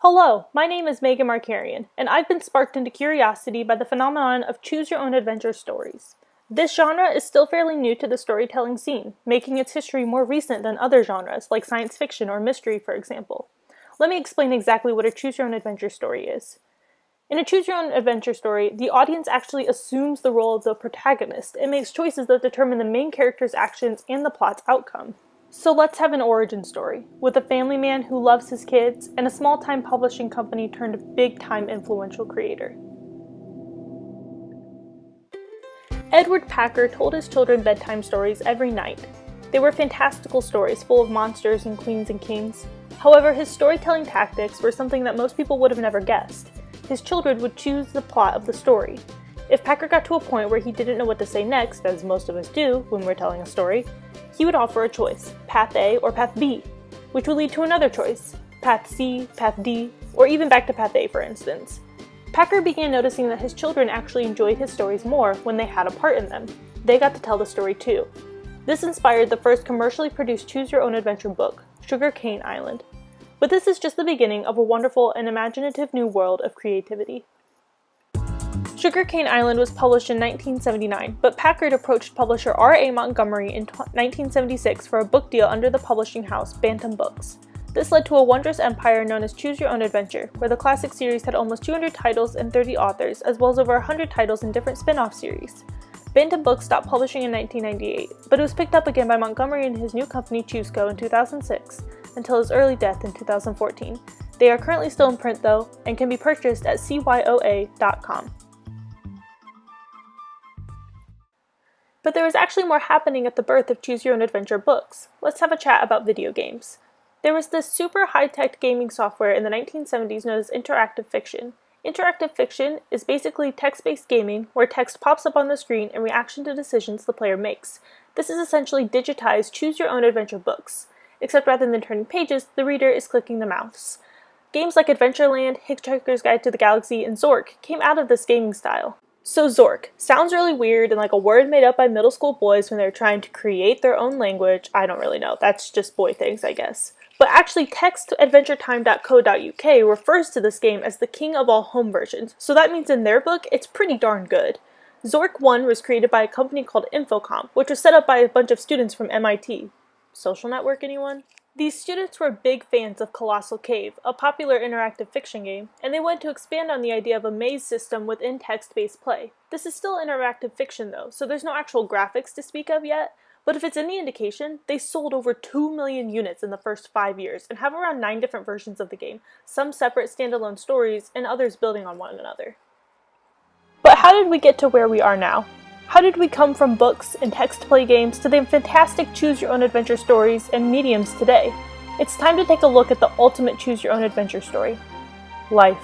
Hello, my name is Megan Markarian, and I've been sparked into curiosity by the phenomenon of choose-your-own-adventure stories. This genre is still fairly new to the storytelling scene, making its history more recent than other genres, like science fiction or mystery, for example. Let me explain exactly what a choose-your-own-adventure story is. In a choose-your-own-adventure story, the audience actually assumes the role of the protagonist and makes choices that determine the main character's actions and the plot's outcome. So let's have an origin story, with a family man who loves his kids and a small-time publishing company turned big-time influential creator. Edward Packer told his children bedtime stories every night. They were fantastical stories full of monsters and queens and kings. However, his storytelling tactics were something that most people would have never guessed. His children would choose the plot of the story. If Packer got to a point where he didn't know what to say next, as most of us do when we're telling a story, he would offer a choice, Path A or Path B, which would lead to another choice, Path C, Path D, or even back to Path A, for instance. Packer began noticing that his children actually enjoyed his stories more when they had a part in them. They got to tell the story too. This inspired the first commercially produced choose-your-own-adventure book, Sugar Cane Island. But this is just the beginning of a wonderful and imaginative new world of creativity. Sugar Cane Island was published in 1979, but Packard approached publisher R.A. Montgomery in 1976 for a book deal under the publishing house Bantam Books. This led to a wondrous empire known as Choose Your Own Adventure, where the classic series had almost 200 titles and 30 authors, as well as over 100 titles in different spin-off series. Bantam Books stopped publishing in 1998, but it was picked up again by Montgomery and his new company ChooseCo in 2006, until his early death in 2014. They are currently still in print though, and can be purchased at cyoa.com. But there was actually more happening at the birth of Choose Your Own Adventure books. Let's have a chat about video games. There was this super high-tech gaming software in the 1970s known as interactive fiction. Interactive fiction is basically text-based gaming where text pops up on the screen in reaction to decisions the player makes. This is essentially digitized Choose Your Own Adventure books, except rather than turning pages, the reader is clicking the mouse. Games like Adventureland, Hitchhiker's Guide to the Galaxy, and Zork came out of this gaming style. So Zork sounds really weird and like a word made up by middle school boys when they're trying to create their own language. I don't really know, that's just boy things, I guess. But actually textadventuretime.co.uk refers to this game as the king of all home versions, so that means in their book it's pretty darn good. Zork 1 was created by a company called Infocomp, which was set up by a bunch of students from MIT. Social network, anyone? These students were big fans of Colossal Cave, a popular interactive fiction game, and they wanted to expand on the idea of a maze system within text-based play. This is still interactive fiction though, so there's no actual graphics to speak of yet, but if it's any indication, they sold over 2 million units in the first 5 years and have around 9 different versions of the game, some separate standalone stories and others building on one another. But how did we get to where we are now? How did we come from books and text-play games to the fantastic choose-your-own-adventure stories and mediums today? It's time to take a look at the ultimate choose-your-own-adventure story. Life.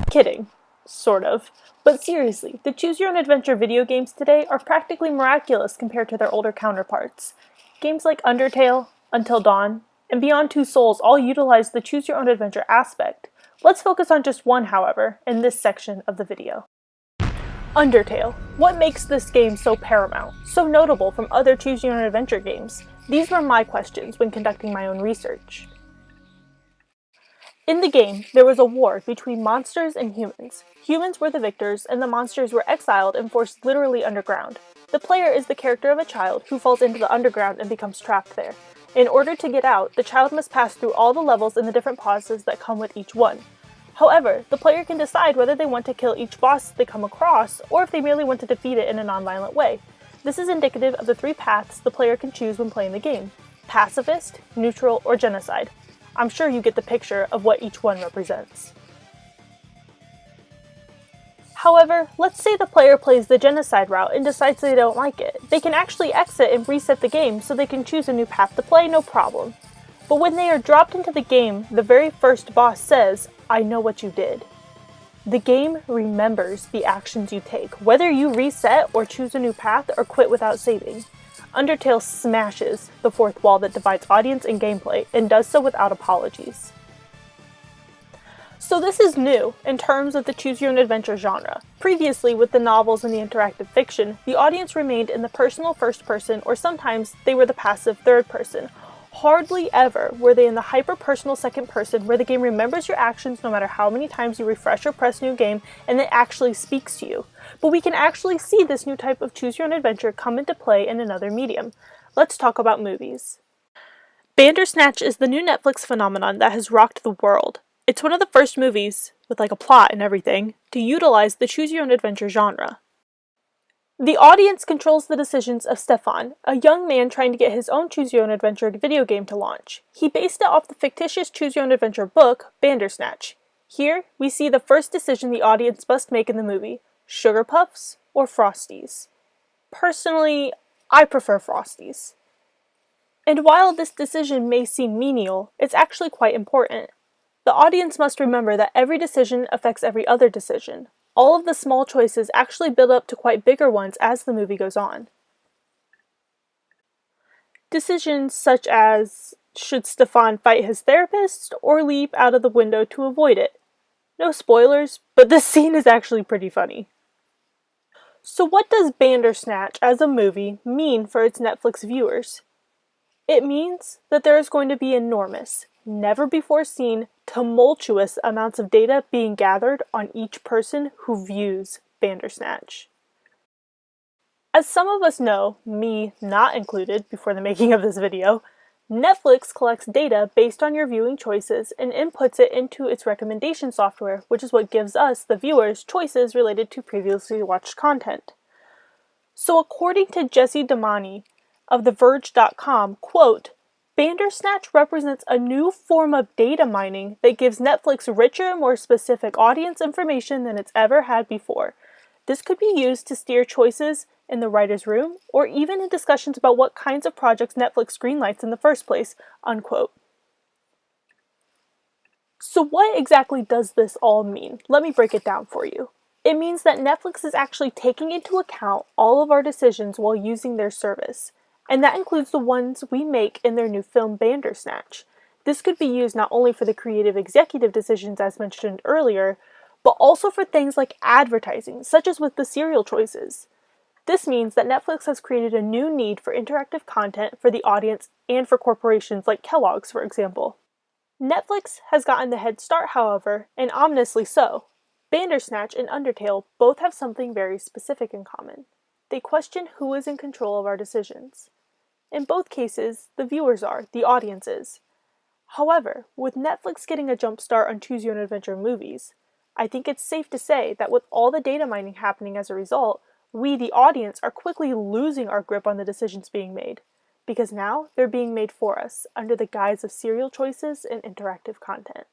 Kidding. Sort of. But seriously, the choose-your-own-adventure video games today are practically miraculous compared to their older counterparts. Games like Undertale, Until Dawn, and Beyond Two Souls all utilize the choose-your-own-adventure aspect. Let's focus on just one, however, in this section of the video. Undertale. What makes this game so paramount, so notable from other choose-your-own-adventure games? These were my questions when conducting my own research. In the game, there was a war between monsters and humans. Humans were the victors, and the monsters were exiled and forced literally underground. The player is the character of a child who falls into the underground and becomes trapped there. In order to get out, the child must pass through all the levels and the different bosses that come with each one. However, the player can decide whether they want to kill each boss they come across, or if they merely want to defeat it in a non-violent way. This is indicative of the 3 paths the player can choose when playing the game: pacifist, neutral, or genocide. I'm sure you get the picture of what each one represents. However, let's say the player plays the genocide route and decides they don't like it. They can actually exit and reset the game so they can choose a new path to play, no problem. But when they are dropped into the game, the very first boss says, "I know what you did." The game remembers the actions you take, whether you reset or choose a new path or quit without saving. Undertale smashes the fourth wall that divides audience and gameplay, and does so without apologies. So this is new in terms of the choose-your-own-adventure genre. Previously, with the novels and the interactive fiction, the audience remained in the personal first person, or sometimes they were the passive third person, Hardly ever were they in the hyper-personal second person where the game remembers your actions no matter how many times you refresh or press new game and it actually speaks to you. But we can actually see this new type of choose your own adventure come into play in another medium. Let's talk about movies. Bandersnatch is the new Netflix phenomenon that has rocked the world. It's one of the first movies, with like a plot and everything, to utilize the choose your own adventure genre. The audience controls the decisions of Stefan, a young man trying to get his own choose your own adventure video game to launch. He based it off the fictitious choose your own adventure book, Bandersnatch. Here, we see the first decision the audience must make in the movie: Sugar Puffs or Frosties. Personally, I prefer Frosties. And while this decision may seem menial, it's actually quite important. The audience must remember that every decision affects every other decision. All of the small choices actually build up to quite bigger ones as the movie goes on. Decisions such as, should Stefan fight his therapist or leap out of the window to avoid it? No spoilers, but this scene is actually pretty funny. So what does Bandersnatch as a movie mean for its Netflix viewers? It means that there is going to be enormous, never-before-seen, tumultuous amounts of data being gathered on each person who views Bandersnatch. As some of us know, me not included before the making of this video, Netflix collects data based on your viewing choices and inputs it into its recommendation software, which is what gives us, the viewers, choices related to previously watched content. So according to Jesse Damani of TheVerge.com, quote, Bandersnatch represents a new form of data mining that gives Netflix richer, more specific audience information than it's ever had before. This could be used to steer choices in the writer's room, or even in discussions about what kinds of projects Netflix greenlights in the first place, unquote. So what exactly does this all mean? Let me break it down for you. It means that Netflix is actually taking into account all of our decisions while using their service. And that includes the ones we make in their new film Bandersnatch. This could be used not only for the creative executive decisions as mentioned earlier, but also for things like advertising, such as with the cereal choices. This means that Netflix has created a new need for interactive content for the audience and for corporations like Kellogg's, for example. Netflix has gotten the head start, however, and ominously so. Bandersnatch and Undertale both have something very specific in common. They question who is in control of our decisions. In both cases, the viewers are, the audience is. However, with Netflix getting a jump start on Choose Your Own Adventure movies, I think it's safe to say that with all the data mining happening as a result, we, the audience, are quickly losing our grip on the decisions being made, because now they're being made for us under the guise of serial choices and interactive content.